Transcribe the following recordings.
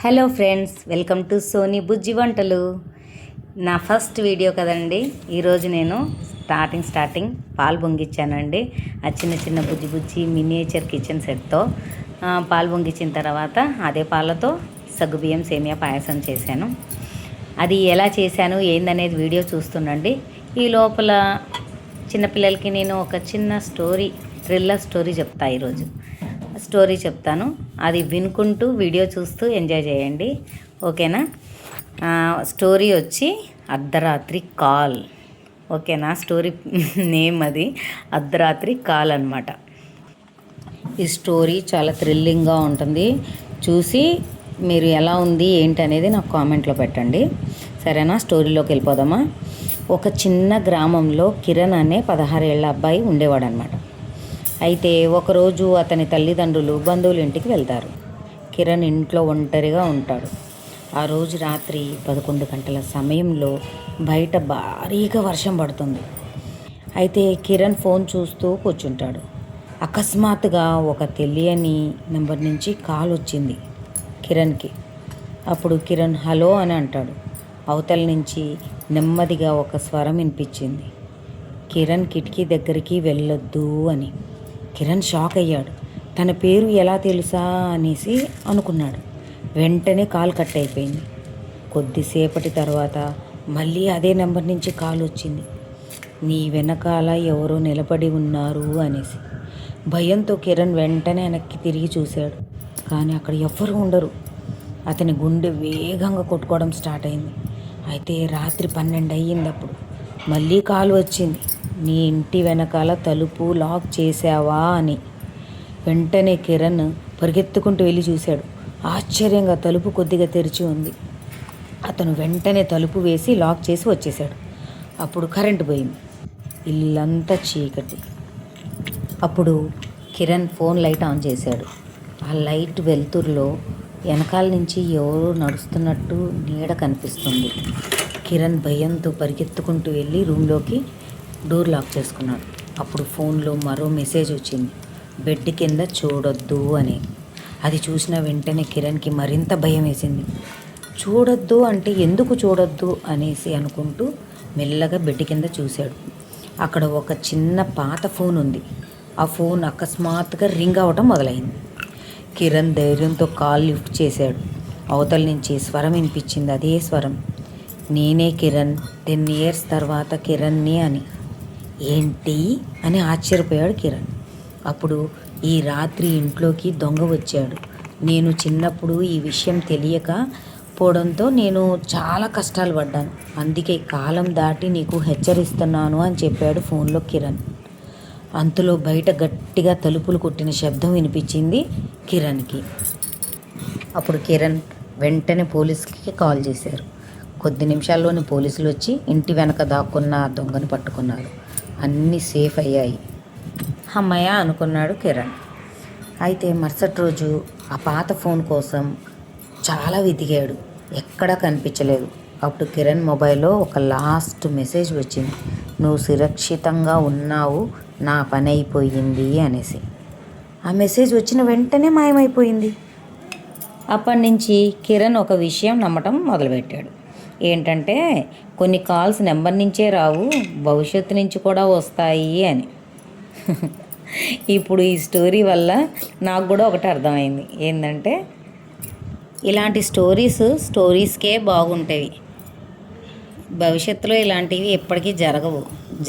Hello friends, welcome to Soni Bujji వంటలు. నా first video కదండి. ఈరోజు నేను స్టార్టింగ్ పాలు పొంగిచ్చానండి. ఆ చిన్న బుజ్జి బుజ్జి మినియేచర్ కిచెన్ సెట్తో పాలు పొంగిచ్చిన తర్వాత అదే పాలతో సగ్గుబియ్యం సేమియా పాయసం చేశాను. అది ఎలా చేశాను ఏందనేది వీడియో చూస్తుండండి. ఈ లోపల చిన్నపిల్లలకి నేను ఒక చిన్న థ్రిల్లర్ స్టోరీ చెప్తా. ఈరోజు స్టోరీ చెప్తాను, అది వినుకుంటూ వీడియో చూస్తూ ఎంజాయ్ చేయండి, ఓకేనా? స్టోరీ వచ్చి అర్ధరాత్రి కాల్, ఓకేనా? స్టోరీ నేమ్ అది అర్ధరాత్రి కాల్ అనమాట. ఈ స్టోరీ చాలా థ్రిల్లింగ్గా ఉంటుంది. చూసి మీరు ఎలా ఉంది ఏంటి అనేది నాకు కామెంట్లో పెట్టండి, సరేనా? స్టోరీలోకి వెళ్ళిపోదామా. ఒక చిన్న గ్రామంలో కిరణ్ అనే 16 ఏళ్ల అబ్బాయి ఉండేవాడు అనమాట. అయితే ఒకరోజు అతని తల్లిదండ్రులు బంధువుల ఇంటికి వెళ్తారు. కిరణ్ ఇంట్లో ఒంటరిగా ఉంటాడు. ఆ రోజు రాత్రి 11 గంటల సమయంలో బయట భారీగా వర్షం పడుతుంది. అయితే కిరణ్ ఫోన్ చూస్తూ కూర్చుంటాడు. అకస్మాత్తుగా ఒక తెలియని నెంబర్ నుంచి కాల్ వచ్చింది కిరణ్కి. అప్పుడు కిరణ్ హలో అని అంటాడు. అవతల నుంచి నెమ్మదిగా ఒక స్వరం వినిపించింది, కిరణ్ కిటికీ దగ్గరికి వెళ్ళొద్దు అని. కిరణ్ షాక్ అయ్యాడు. తన పేరు ఎలా తెలుసా అనేసి అనుకున్నాడు. వెంటనే కాల్ కట్ అయిపోయింది. కొద్దిసేపటి తర్వాత మళ్ళీ అదే నెంబర్ నుంచి కాల్ వచ్చింది, నీ వెనకాల ఎవరో నిలబడి ఉన్నారు అనేసి. భయంతో కిరణ్ వెంటనే వెనక్కి తిరిగి చూశాడు. కానీ అక్కడ ఎవ్వరూ ఉండరు. అతని గుండె వేగంగా కొట్టుకోవడం స్టార్ట్ అయింది. అయితే రాత్రి 12 అయ్యింది. అప్పుడు మళ్ళీ కాల్ వచ్చింది, నీ ఇంటి వెనకాల తలుపు లాక్ చేసావా అని. వెంటనే కిరణ్ పరిగెత్తుకుంటూ వెళ్ళి చూశాడు. ఆశ్చర్యంగా తలుపు కొద్దిగా తెరిచి ఉంది. అతను వెంటనే తలుపు వేసి లాక్ చేసి వచ్చేసాడు. అప్పుడు కరెంటు పోయింది. ఇల్లంతా చీకటి. అప్పుడు కిరణ్ ఫోన్ లైట్ ఆన్ చేశాడు. ఆ లైట్ వెలుతురులో వెనకాల నుంచి ఎవరో నడుస్తున్నట్టు నీడ కనిపిస్తుంది. కిరణ్ భయంతో పరిగెత్తుకుంటూ వెళ్ళి రూమ్లోకి డోర్ లాక్ చేసుకున్నాడు. అప్పుడు ఫోన్లో మరో మెసేజ్ వచ్చింది, బెడ్ కింద చూడొద్దు అని. అది చూసిన వెంటనే కిరణ్కి మరింత భయం వేసింది. చూడొద్దు అంటే ఎందుకు చూడొద్దు అనేసి అనుకుంటూ మెల్లగా బెడ్ కింద చూశాడు. అక్కడ ఒక చిన్న పాత ఫోన్ ఉంది. ఆ ఫోన్ అకస్మాత్తుగా రింగ్ అవ్వటం మొదలైంది. కిరణ్ ధైర్యంతో కాల్ లిఫ్ట్ చేశాడు. అవతల నుంచి స్వరం వినిపించింది. అదే స్వరం, నేనే కిరణ్, 10 years తర్వాత కిరణ్ని అని. ఏంటి అని ఆశ్చర్యపోయాడు కిరణ్. అప్పుడు ఈ రాత్రి ఇంట్లోకి దొంగ వచ్చాడు. నేను చిన్నప్పుడు ఈ విషయం తెలియక పోవడంతో నేను చాలా కష్టాలు పడ్డాను. అందుకే కాలం దాటి నీకు హెచ్చరిస్తున్నాను అని చెప్పాడు ఫోన్లో కిరణ్. అంతలో బయట గట్టిగా తలుపులు కొట్టిన శబ్దం వినిపించింది కిరణ్కి. అప్పుడు కిరణ్ వెంటనే పోలీస్కి కాల్ చేశారు. కొద్ది నిమిషాల్లోనే పోలీసులు వచ్చి ఇంటి వెనక దాక్కున్న ఆ దొంగను పట్టుకున్నారు. అన్నీ సేఫ్ అయ్యాయి. అమ్మయ్య అనుకున్నాడు కిరణ్. అయితే మరుసటి రోజు ఆ పాత ఫోన్ కోసం చాలా వెతికాడు, ఎక్కడా కనిపించలేదు. అప్పుడు కిరణ్ మొబైల్లో ఒక లాస్ట్ మెసేజ్ వచ్చింది, నువ్వు సురక్షితంగా ఉన్నావు, నా పని అయిపోయింది అనేసి. ఆ మెసేజ్ వచ్చిన వెంటనే మాయమైపోయింది. అప్పటి నుంచి కిరణ్ ఒక విషయం నమ్మటం మొదలుపెట్టాడు. ఏంటంటే కొన్ని కాల్స్ నెంబర్ నుంచే రావు, భవిష్యత్తు నుంచి కూడా వస్తాయి అని. ఇప్పుడు ఈ స్టోరీ వల్ల నాకు కూడా ఒకటి అర్థమైంది. ఏంటంటే ఇలాంటి స్టోరీస్కే బాగుంటాయి. భవిష్యత్తులో ఇలాంటివి ఎప్పటికీ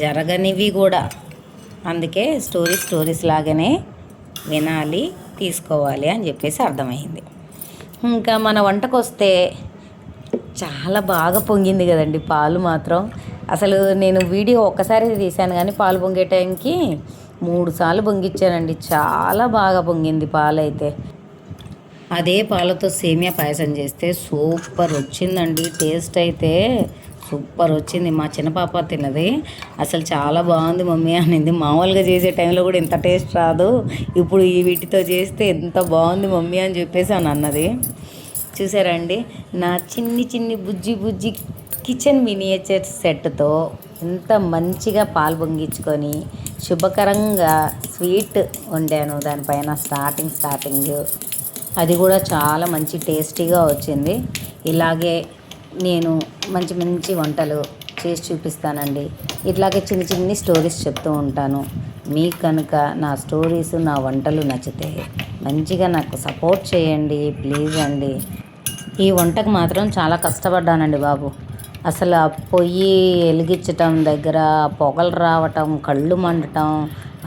జరగనివి కూడా. అందుకే స్టోరీస్ లాగానే వినాలి, తీసుకోవాలి అని చెప్పేసి అర్థమైంది. ఇంకా మన వంటకు వస్తే చాలా బాగా పొంగింది కదండి పాలు మాత్రం. అసలు నేను వీడియో ఒక్కసారి తీశాను కానీ పాలు పొంగే టైంకి 3 సార్లు పొంగిచ్చానండి. చాలా బాగా పొంగింది పాలు అయితే. అదే పాలతో సేమియా పాయసం చేస్తే సూపర్ వచ్చిందండి. టేస్ట్ అయితే సూపర్ వచ్చింది. మా చిన్న పాప తిన్నది, అసలు చాలా బాగుంది మమ్మీ అనింది. మామూలుగా చేసే టైంలో కూడా ఇంత టేస్ట్ రాదు, ఇప్పుడు ఈ వీటితో చేస్తే ఎంత బాగుంది మమ్మీ అని చెప్పేసి అని అన్నది. చూసారండి, నా చిన్ని బుజ్జి కిచెన్ మినియేచర్ సెట్తో ఎంత మంచిగా పాలు పొంగించుకొని శుభకరంగా స్వీట్ వండాను. దానిపైన స్టార్టింగ్ అది కూడా చాలా మంచి టేస్టీగా వచ్చింది. ఇలాగే నేను మంచి మంచి వంటలు చేసి చూపిస్తానండి. ఇట్లాగే చిన్న చిన్ని స్టోరీస్ చెప్తూ ఉంటాను. మీకు కనుక నా స్టోరీస్, నా వంటలు నచ్చితే మంచిగా నాకు సపోర్ట్ చేయండి ప్లీజ్ అండి. ఈ వంటకు మాత్రం చాలా కష్టపడ్డానండి బాబు. అసలు ఆ పొయ్యి వెలిగించటం దగ్గర పొగలు రావటం, కళ్ళు మండటం,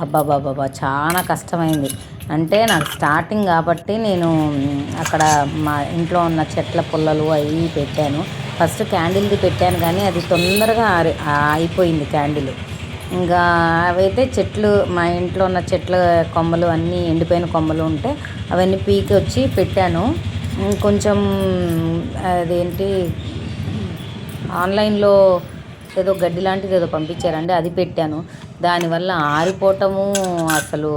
అబ్బాబాబా చాలా కష్టమైంది. అంటే నాకు స్టార్టింగ్ కాబట్టి నేను అక్కడ మా ఇంట్లో ఉన్న చెట్ల పుల్లలు అవి పెట్టాను. ఫస్ట్ క్యాండిల్ది పెట్టాను కానీ అది తొందరగా అయిపోయింది క్యాండిల్. ఇంకా అవైతే చెట్లు, మా ఇంట్లో ఉన్న చెట్ల కొమ్మలు అన్నీ ఎండిపోయిన కొమ్మలు ఉంటే అవన్నీ పీకి వచ్చి పెట్టాను. కొంచెం అదేంటి ఆన్లైన్లో ఏదో గడ్డి లాంటిది ఏదో పంపించారండి, అది పెట్టాను. దానివల్ల ఆరిపోవటము, అసలు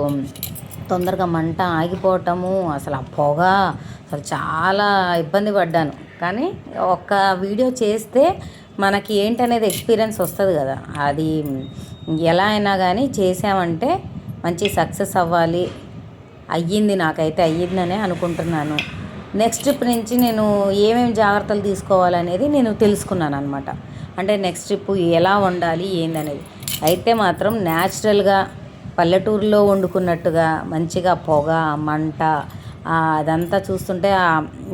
తొందరగా మంట ఆగిపోవటము, అసలు ఆ పొగ, అసలు చాలా ఇబ్బంది పడ్డాను. కానీ ఒక్క వీడియో చేస్తే మనకి ఏంటనేది ఎక్స్పీరియన్స్ వస్తుంది కదా. అది ఎలా అయినా కానీ చేసామంటే మంచి సక్సెస్ అవ్వాలి. అయ్యింది, నాకైతే అయ్యిందనే అనుకుంటున్నాను. నెక్స్ట్ ట్రిప్ నుంచి నేను ఏమేమి జాగ్రత్తలు తీసుకోవాలనేది నేను తెలుసుకున్నాను అనమాట. అంటే నెక్స్ట్ ట్రిప్ ఎలా వండాలి ఏందనేది. అయితే మాత్రం న్యాచురల్గా పల్లెటూరులో వండుకున్నట్టుగా మంచిగా పొగ, మంట అదంతా చూస్తుంటే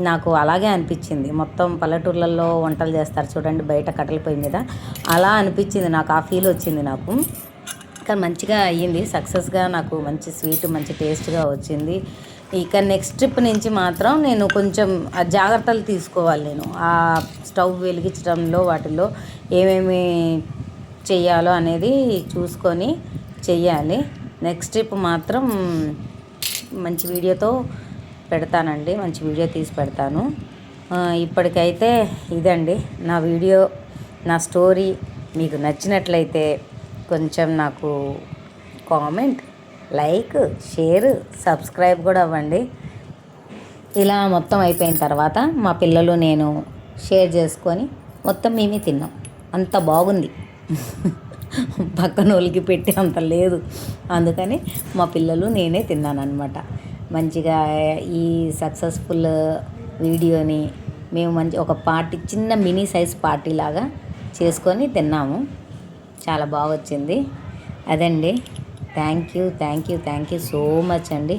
నాకు అలాగే అనిపించింది. మొత్తం పల్లెటూర్లలో వంటలు చేస్తారు చూడండి బయట కట్టెల పొయ్యి మీద, అలా అనిపించింది నాకు. ఆ ఫీల్ వచ్చింది నాకు. కానీ మంచిగా అయ్యింది, సక్సెస్గా నాకు మంచి స్వీట్ మంచి టేస్ట్గా వచ్చింది. ఇక నెక్స్ట్ ట్రిప్ నుంచి మాత్రం నేను కొంచెం జాగ్రత్తలు తీసుకోవాలి. నేను ఆ స్టవ్ వెలిగించడంలో వాటిల్లో ఏమేమి చెయ్యాలో అనేది చూసుకొని చెయ్యాలి. నెక్స్ట్ ట్రిప్ మాత్రం మంచి వీడియోతో పెడతానండి, మంచి వీడియో తీసి పెడతాను. ఇప్పటికైతే ఇదండి నా వీడియో, నా స్టోరీ. మీకు నచ్చినట్లయితే కొంచెం నాకు కామెంట్, లైక్, షేర్, సబ్స్క్రైబ్ కూడా అవ్వండి. ఇలా మొత్తం అయిపోయిన తర్వాత మా పిల్లలు నేను షేర్ చేసుకొని మొత్తం మేమే తిన్నాం. అంత బాగుంది. పక్కన వాళ్ళకి పెట్టి అంత లేదు. అందుకని మా పిల్లలు నేనే తిన్నాను అనమాట. మంచిగా ఈ సక్సెస్ఫుల్ వీడియోని మేము ఒక పార్టీ, చిన్న మినీ సైజ్ పార్టీ లాగా చేసుకొని తిన్నాము. చాలా బాగా వచ్చింది. అదండి. థ్యాంక్ యూ సో మచ్ అండి.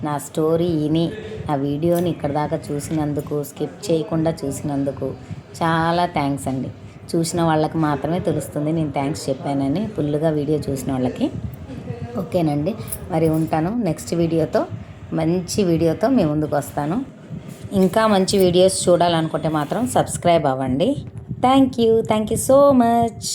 నా స్టోరీ విని నా వీడియోని ఇక్కడ దాకా చూసినందుకు, స్కిప్ చేయకుండా చూసినందుకు చాలా థ్యాంక్స్ అండి. చూసిన వాళ్ళకి మాత్రమే తెలుస్తుంది నేను థ్యాంక్స్ చెప్పానని, ఫుల్గా వీడియో చూసిన వాళ్ళకి. ఓకేనండి, మరి ఉంటాను. నెక్స్ట్ వీడియోతో, మంచి వీడియోతో మీ ముందుకు వస్తాను. ఇంకా మంచి వీడియోస్ చూడాలనుకుంటే మాత్రం సబ్స్క్రైబ్ అవ్వండి. Thank you so much.